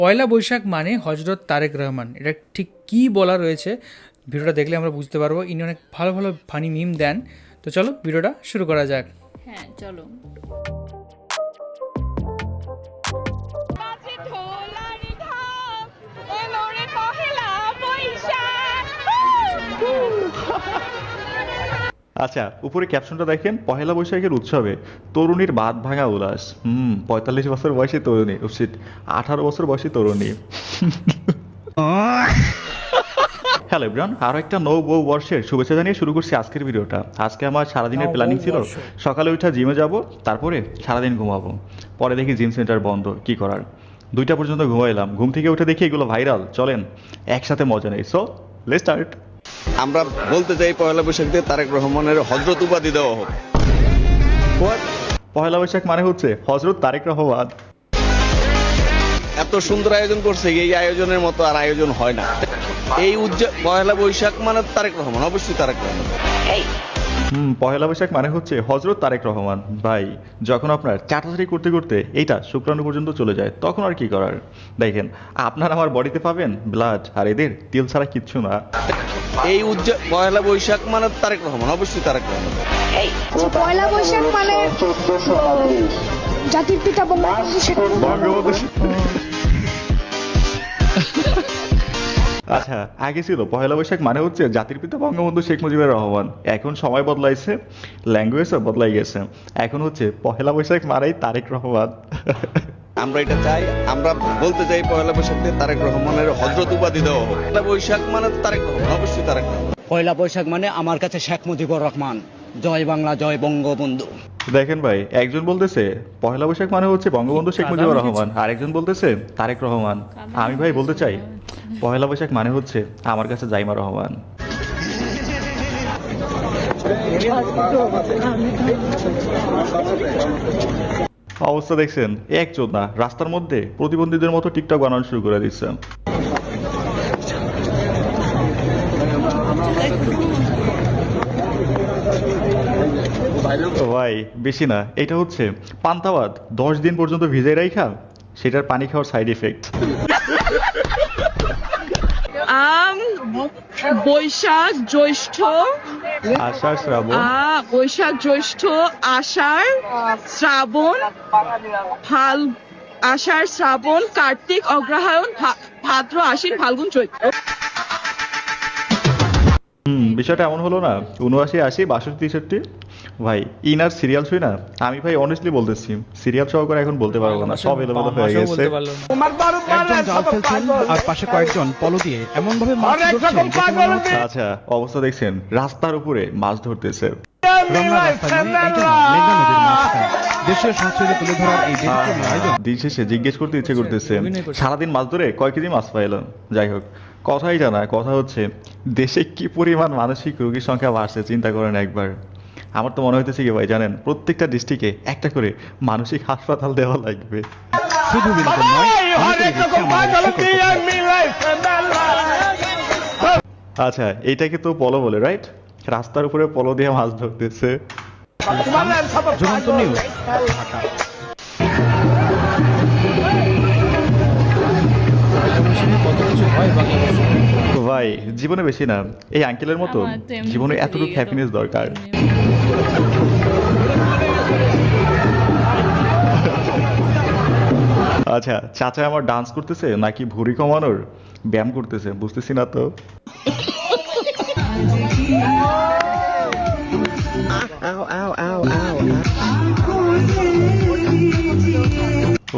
পয়লা বৈশাখ মানে হজরত তারেক রহমান, এটা ঠিক কী বলা রয়েছে ভিডিওটা দেখলে আমরা বুঝতে পারবো। ইনি অনেক ভালো ভালো ফানি মিম দেন। তো চলো ভিডিওটা শুরু করা যাক। হ্যাঁ চলো। আচ্ছা, উপরে ক্যাপশনটা দেখেন, পহেলা বৈশাখের উৎসবে তরুণীর বাঁধ ভাঙা উল্লাস। ৪৫ বছর বয়সী তরুণী, 18 বছর বয়সী তরুণী। হ্যালো এভরিওয়ান, আরো একটা নব বর্ষের শুভেচ্ছা জানিয়ে শুরু করছি আজকের ভিডিওটা। আজকে আমার সারাদিনের প্ল্যানিং ছিল সকালে উঠে জিমে যাব, তারপরে সারাদিন ঘুমাবো। পরে দেখি জিম সেন্টার বন্ধ, কি করার। 2টা পর্যন্ত ঘুমাইলাম, ঘুম থেকে উঠে দেখি এগুলো ভাইরাল। চলেন একসাথে মজা নেই। So let's start. আমরা বলতে চাই পয়লা বৈশাখ দিয়ে তারেক রহমানের হযরত উপাধি দেওয়া হোক। পহেলা বৈশাখ মানে হচ্ছে হযরত তারেক রহমান। এত সুন্দর আয়োজন করছে, এই আয়োজনের মতো আর আয়োজন হয় না। এই পয়লা বৈশাখ মানে তারেক রহমান, অবশ্যই তারেক রহমান। পহেলা বৈশাখ মানে হচ্ছে হযরত তারেক রহমান। ভাই, যখন আপনার চাটাচাটি করতে করতে এইটা শুক্রাণু পর্যন্ত চলে যায়, তখন আর কি করার। দেখেন, আপনার আমার বডিতে পাবেন ব্লাড, আর এদের তেল ছাড়া কিচ্ছু না। এই পয়লা বৈশাখ মানে তারেক রহমান, অবশ্যই তারেক রহমান। পয়লা বৈশাখ মানে জাতির পিতা বঙ্গবন্ধু শেখ মুজিবুর। আচ্ছা, আগে ছিল পহেলা বৈশাখ মানে হচ্ছে জাতির পিতা বঙ্গবন্ধু শেখ মুজিবুর রহমান। এখন সময় বদলাইছে, ল্যাঙ্গুয়েজও বদলাই গেছে। এখন হচ্ছে পহেলা বৈশাখ মানেই তারেক রহমান। আমরা এটা চাই, আমরা বলতে চাই পয়লা বৈশাখ দিয়ে তারেক রহমানের হযরত উপাধি দেওয়া হোক। পয়লা বৈশাখ মানে তারেক রহমান, অবশ্যই তারেক রহমান। পয়লা বৈশাখ মানে আমার কাছে শেখ মুজিবুর রহমান। জয় বাংলা, জয় বঙ্গবন্ধু। দেখেন ভাই, একজন বলতেছে পহেলা বৈশাখ মানে হচ্ছে বঙ্গবন্ধু শেখ মুজিবুর রহমান, আরেকজন বলতেছে তারেক রহমান। আমি ভাই বলতে চাই পহেলা বৈশাখ মানে হচ্ছে আমার কাছে জাইমা রহমান। অবস্থা দেখছেন, এক চোদনা রাস্তার মধ্যে প্রতিবন্ধীদের মতো টিকটক বানানো শুরু করে দিচ্ছে। ভাই বেশি না, এটা হচ্ছে পান্তাবাদ 10 দিন পর্যন্ত ভিজে রাইখা সেটার পানি খাওয়ার সাইড ইফেক্ট। বৈশাখ জ্যৈষ্ঠ, আষাঢ় শ্রাবণ, বৈশাখ জ্যৈষ্ঠ আষাঢ় শ্রাবণ, আষাঢ় শ্রাবণ কার্তিক অগ্রহায়ণ ভাদ্র আশ্বিন ফাল্গুন চৈত্র। বিষয়টা এমন হলো না, 79, 80, 62, 63। ভাই ইনার সিরিয়াল ছুই না। আমি ভাই অনেস্টলি বলতেছি, সিরিয়াল সহকারে এখন বলতে পারবো না, সব এলোমেলো হয়ে গেছে। একজন জাল ফেলছেন আর পাশে কয়েকজন পলো দিয়ে এমন ভাবে মাছ ধরছেন দেখে মনে হচ্ছে আচ্ছা, অবস্থা দেখছেন, রাস্তার উপরে মাছ ধরতেছে। রমনা রাস্তায় নয়, এইটা না, মেঘনা নদীর মাঝখানে দেশের সংস্কৃতি তুলে ধরার এই ব্যতিক্রমী আয়োজন। দিন শেষে জিজ্ঞেস করতে ইচ্ছে করতেছে, সারাদিন মাছ ধরে কয় কেজি মাছ পাইলাম। যাই হোক, কথাই জানা, কথা হচ্ছে দেশে কি পরিমাণ মানসিক রোগীর সংখ্যা বাড়ছে চিন্তা করেন একবার। আমার তো মনে হইতেছে কি ভাই জানেন, প্রত্যেকটা ডিস্ট্রিক্টে একটা করে মানসিক হাসপাতাল দেওয়া লাগবে। শুধু বিনোদন নয়, অনেকেরই দেখছে আমাদের শিকড়। আচ্ছা, এইটাকে তো পলো বলে, রাইট? রাস্তার উপরে পলো দিয়ে মাছ ধরতেছে। ঝুলন্ত নিউজ, ঢাকা। ভাই জীবনে বেশি না, এই আঙ্কেলের মতো আমার তো এমনি জীবনে ঘুরতে এতটুকু গিয়ে হ্যাপিনেস তো দরকার। আচ্ছা, চাচা আমার ডান্স করতেছে নাকি ভুঁড়ি কমানোর ব্যায়াম করতেছে বুঝতেছি না তো।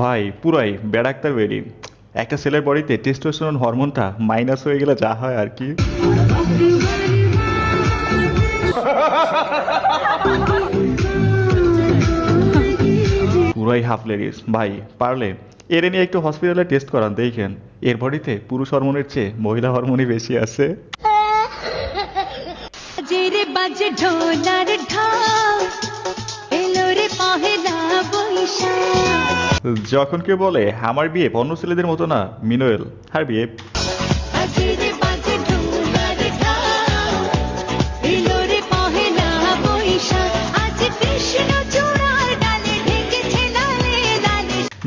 ভাই পুরাই বেড়াক্তার বেরি। একটা ছেলের বডিতে টেস্টোস্টেরন হরমোনটা মাইনাস হয়ে গেলে যা হয় আর কি। পুরাই হাফ লেডিস। ভাই পারলে এর নিয়ে একটু হসপিটালে টেস্ট করান, দেখেন এর বডিতে পুরুষ হরমোনের চেয়ে মহিলা হরমোনই বেশি আছে। যখন কেউ বলে আমার বিয়ে অন্য ছেলেদের মতো না, মিনোয়েল আর বিয়ে।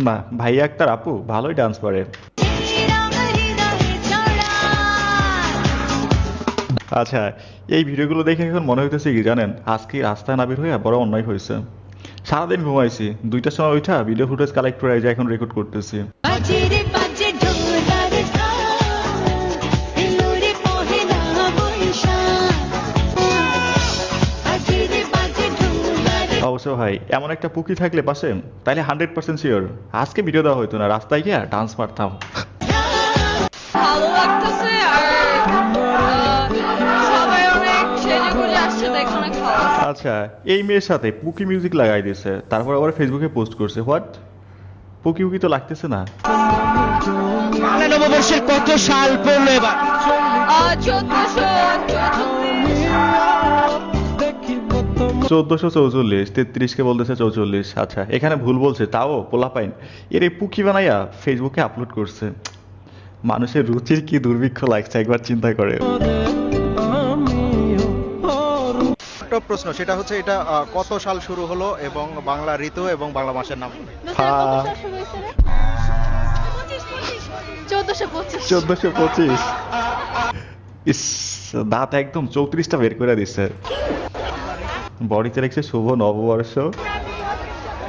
না, ভাইয়া আক্তার আপু ভালোই ডান্স করে। আচ্ছা, এই ভিডিওগুলো দেখে এখন মনে হইতেছে কি জানেন, আজকে রাস্তায় না বের হয়ে বড় অন্যায় হয়েছে। সারাদিন ঘুমাইছি, 2টার সময় উঠা ভিডিও ফুটেজ কালেক্ট করে এই যে এখন রেকর্ড করতেছি। অবশ্য ভাই এমন একটা পুকি থাকলে পাশে, তাইলে 100% শিওর আজকে ভিডিও দেওয়া হইতো না, রাস্তায় গিয়ে ডান্স মারতাম। ভালো লাগতেছে আর সবাই অনেক সেজে গুজে আসছে দেখে অনেক ভালো লাগছে। আচ্ছা, এই মেয়ের সাথে পুকি মিউজিক লাগাই দিয়েছে, তারপর আবার ফেসবুকে পোস্ট করছে। হোয়াট, পুকি উকি তো লাগতেছে না। বাংলা নববর্ষের কত সাল পড়লো এবার? 1444, 33 বলতেছে 44। আচ্ছা, এখানে ভুল বলছে, তাও পোলাপাইন এর এই পুকি বানাইয়া ফেসবুকে আপলোড করছে। মানুষের রুচির কি দুর্ভিক্ষ লাগছে একবার চিন্তা করে। একটা প্রশ্ন, সেটা হচ্ছে এটা কত সাল শুরু হলো এবং বাংলা ঋতু এবং বাংলা মাসের নাম? 1425। ইস, দাঁত একদম 34টা বের করে দিচ্ছে। বডিতে লিখছে শুভ নববর্ষ।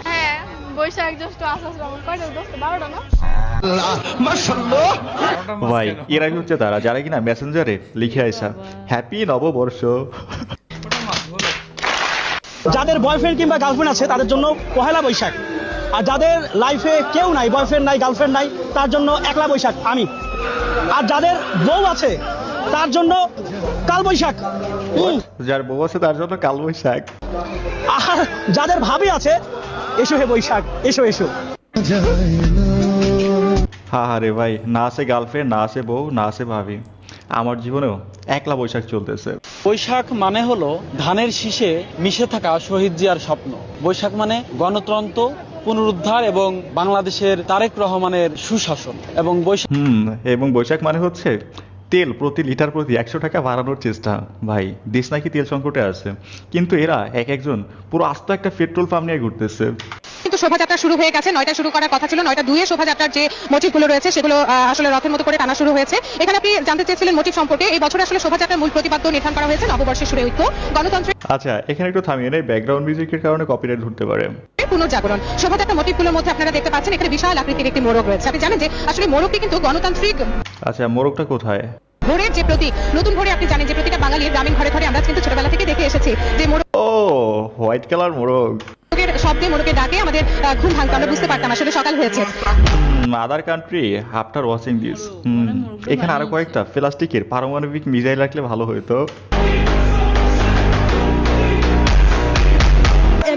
হ্যাঁ, বৈশাখ জ্যৈষ্ঠ আষাঢ় শ্রাবণ কয়টা দোস্ত? 12টা না? ভাই এরাই হচ্ছে তারা যারা কিনা মেসেঞ্জারে লিখে আইসা হ্যাপি নববর্ষ। যাদের বয়ফ্রেন্ড কিংবা গার্লফ্রেন্ড আছে তাদের জন্য পহেলা বৈশাখ, আর যাদের লাইফে কেউ নাই, বয়ফ্রেন্ড নাই, গার্লফ্রেন্ড নাই, তার জন্য একলা বৈশাখ আমি। আর যাদের বউ আছে তার জন্য কাল বৈশাখ। যার বউ আছে তার জন্য কাল বৈশাখ। আর যাদের ভাবি আছে, এসো হে বৈশাখ, এসো এসো। হা হা রে ভাই, না আছে গার্লফ্রেন্ড, না আছে বউ, না আছে ভাবি, আমার জীবনেও একলা বৈশাখ চলতেছে। বৈশাখ মানে হলো ধানের শীষে মিশে থাকা শহীদ জিয়ার স্বপ্ন। বৈশাখ মানে গণতন্ত্র পুনরুদ্ধার এবং বাংলাদেশের তারেক রহমানের সুশাসন। এবং এবং বৈশাখ মানে হচ্ছে তেল প্রতি লিটার প্রতি 100 টাকা বাড়ানোর চেষ্টা। ভাই দেশ নাকি তেল সংকটে আছে, কিন্তু এরা একজন পুরো আস্ত একটা পেট্রোল পাম্প নিয়ে ঘুরতেছে। কিন্তু শোভাযাত্রা শুরু হয়ে গেছে, 9টায় শুরু করার কথা ছিল, 9টা 2 শোভাযাত্রার যে মোটিভগুলো রয়েছে সেগুলো আসলে রথের মতো করে টানা শুরু হয়েছে। এখানে আপনি জানতে চেয়েছিলেন মোটিভ সম্পর্কে। এই বছর আসলে শোভাযাত্রার মূল প্রতিপাদ্য নির্ধারণ করা হয়েছে নববর্ষের সুরে ঐক্য, গণতন্ত্রের। আচ্ছা, এখানে একটু থামিয়ে নেই, ব্যাকগ্রাউন্ড মিউজিকের কারণে কপিরাইট ধরতে পারে। পুনর্জাগরণ। শোভাযাত্রার মোটিভগুলোর মধ্যে আপনারা দেখতে পাচ্ছেন এখানে বিশাল আকৃতির একটি মোড়ক রয়েছে। আপনি জানেন যে আসলে মোড়কটি কিন্তু গণতান্ত্রিক। আচ্ছা, মোড়কটা কোথায়? ভোরের যে প্রতীক, নতুন ভোরে আপনি জানেন যে প্রতিটা বাঙালির গ্রামীণ ঘরে ঘরে আমরা কিন্তু ছোটবেলা থেকে দেখে এসেছি যে মোড়ক। ও হোয়াইট কালার মোড়ক। শব্দে মোড়কের ডাকে আমাদের ঘুম ভাঙতো, আমরা বুঝতে পারতাম আসলে সকাল হয়েছে। Other country after watching this. এখানে আরো কয়েকটা প্লাস্টিকের পারমাণবিক মিসাইল রাখলে ভালো হতো।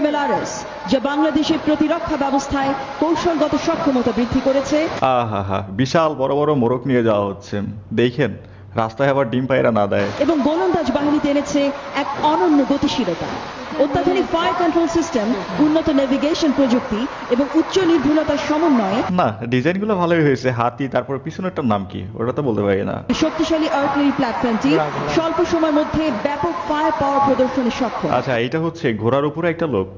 MLRS যা বাংলাদেশের প্রতিরক্ষা ব্যবস্থায় কৌশলগত সক্ষমতা বৃদ্ধি করেছে। আহা, বিশাল বড় বড় মোড়ক নিয়ে যাওয়া হচ্ছে, দেখেন রাস্তায় আবার ডিম পায়রা না দেয়। এবং গোলন্দাজ বাহিনীতে এনেছে এক অনন্য গতিশীলতা। অত্যাধুনিক ফায়ার কন্ট্রোল সিস্টেম, উন্নত নেভিগেশন প্রযুক্তি এবং উচ্চ নির্ভুলতার সমন্বয়ে। না, ডিজাইনগুলো ভালোই হয়েছে। হাতি, তারপর পিছনেরটার নাম কি ওটা তো বলতে পারি না। শক্তিশালী আর্টিলারি প্ল্যাটফর্মটি স্বল্প সময়ের মধ্যে ব্যাপক ফায়ার পাওয়ার প্রদর্শনে সক্ষম। আচ্ছা, এটা হচ্ছে ঘোড়ার উপরে একটা লোক,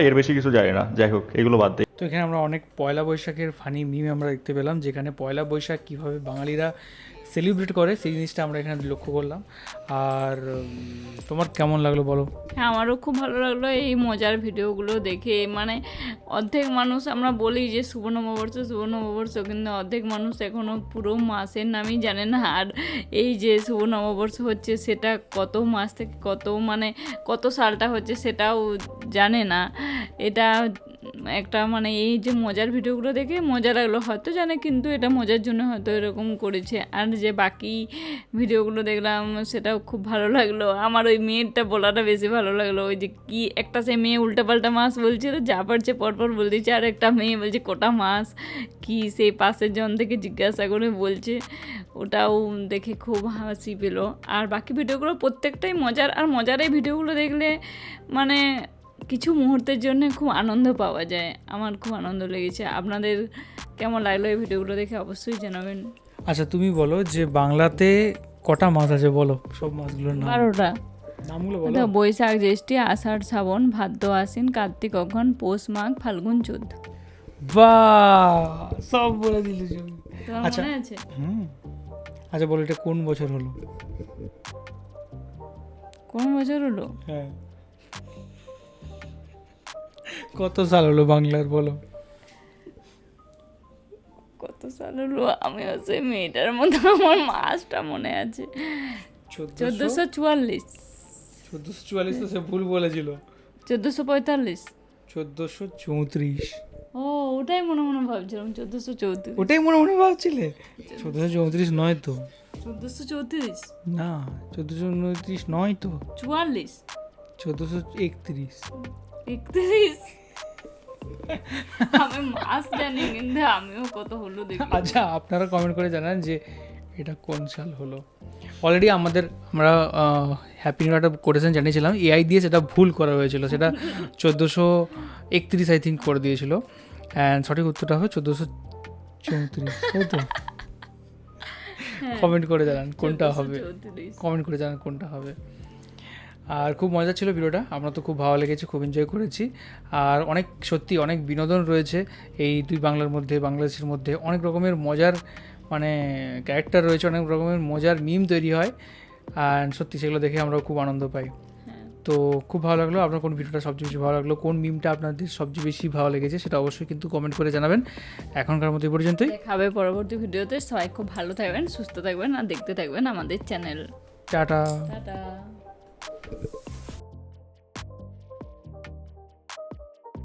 এর বেশি কিছু জানি না, যাই হোক এগুলো বাদ দেই। তো এখানে আমরা অনেক পয়লা বৈশাখের ফানি মিম আমরা দেখতে পেলাম, যেখানে পয়লা বৈশাখ কীভাবে বাঙালিরা সেলিব্রেট করে সেই জিনিসটা আমরা এখানে লক্ষ্য করলাম। আর তোমার কেমন লাগলো বলো? হ্যাঁ, আমারও খুব ভালো লাগলো এই মজার ভিডিওগুলো দেখে। মানে অর্ধেক মানুষ আমরা বলি যে শুভ নববর্ষ, কিন্তু অর্ধেক মানুষ এখনও পুরো মাসের নামই জানে না। আর এই যে শুভ নববর্ষ হচ্ছে সেটা কত মাস থেকে কত সালটা হচ্ছে সেটাও জানে না। এটা একটা এই যে মজার ভিডিওগুলো দেখে মজা লাগলো, হয়তো জানে কিন্তু এটা মজার জন্য হয়তো এরকম করেছে। আর যে বাকি ভিডিওগুলো দেখলাম সেটাও খুব ভালো লাগলো। আমার ওই মেয়েরটা বলাটা বেশি ভালো লাগলো। ওই যে কি একটা সে মেয়ে উল্টাপাল্টা মাস বলছিল, যা পারছে পরপর বলতেছে, আর একটা মেয়ে বলছে কোটা মাস কি, সেই পাশের জন থেকে জিজ্ঞাসা করে বলছে। ওটাও দেখে খুব হাসি পেল। আর বাকি ভিডিওগুলো প্রত্যেকটাই মজার। আর মজার এই ভিডিওগুলো দেখলে কিছু মুহূর্তের জন্য খুব আনন্দ পাওয়া যায়। আমার খুব আনন্দ লেগেছে। আপনাদের কেমন লাগলো এই ভিডিওগুলো দেখে অবশ্যই জানাবেন। আচ্ছা, তুমি বলো যে বাংলাতে কটা মাস আছে বলো, সব মাসগুলোর নাম। 12টা নামগুলো বলো। বৈশাখ জ্যৈষ্ঠী আষাঢ় শ্রাবণ ভাদ্র আশ্বিন কার্তিক অঘ্রাণ পৌষ মাঘ ফাল্গুন চৈত্র। বাহ, সব বলে দিলে। তোমার আচ্ছা, মনে আছে? আচ্ছা বলো, এটা কোন বছর হলো? কোন বছর হলো? হ্যাঁ, কত সাল হলো বাংলার বলো? কত সাল হলো? আমি হচ্ছে মেয়েটার মতো আমার মাসটা মনে আছে, 1444। 1444 তো সে ভুল বলেছিল। 1445। 1434। ও ওটাই মনে মনে ভাবছিলাম 1434। ওটাই মনে মনে ভাবছিলে? 1434 নয় তো। 1434 না, 1429 নয় তো, 44 1431। 31। আমি মাস জানি কিন্তু আমিও কত হলো দেখি। আচ্ছা, আপনারা কমেন্ট করে জানান যে এটা কোন সাল হলো। অলরেডি আমরা হ্যাপি নিউ ইয়ারটা করেছেন জানিয়েছিলাম, এআই দিয়ে সেটা ভুল করা হয়েছিল, সেটা 1431 আই থিঙ্ক করে দিয়েছিল। অ্যান্ড সঠিক উত্তরটা হবে 1434, তাই তো? কমেন্ট করে জানান কোনটা হবে, কমেন্ট করে জানান কোনটা হবে। আর খুব মজা ছিল ভিডিওটা, আমরা তো খুব ভালো লেগেছে, খুব এনজয় করেছি। আর সত্যি অনেক বিনোদন রয়েছে এই দুই বাংলার মধ্যে, বাংলাদেশের মধ্যে অনেক রকমের মজার ক্যারেক্টার রয়েছে, অনেক রকমের মজার মিম তৈরি হয়। আর সত্যি সেগুলো দেখে আমরা খুব আনন্দ পাই। তো খুব ভালো লাগলো। আপনার কোন ভিডিওটা সবচেয়ে বেশি ভালো লাগলো, কোন মিমটা আপনাদের সবচেয়ে বেশি ভালো লেগেছে, সেটা অবশ্যই কিন্তু কমেন্ট করে জানাবেন। এখনকার মতো এই পর্যন্তই, দেখাবে পরবর্তী ভিডিওতে। সবাই খুব ভালো থাকবেন, সুস্থ থাকবেন আর দেখতে থাকবেন আমাদের চ্যানেল। টাটা। টাটা।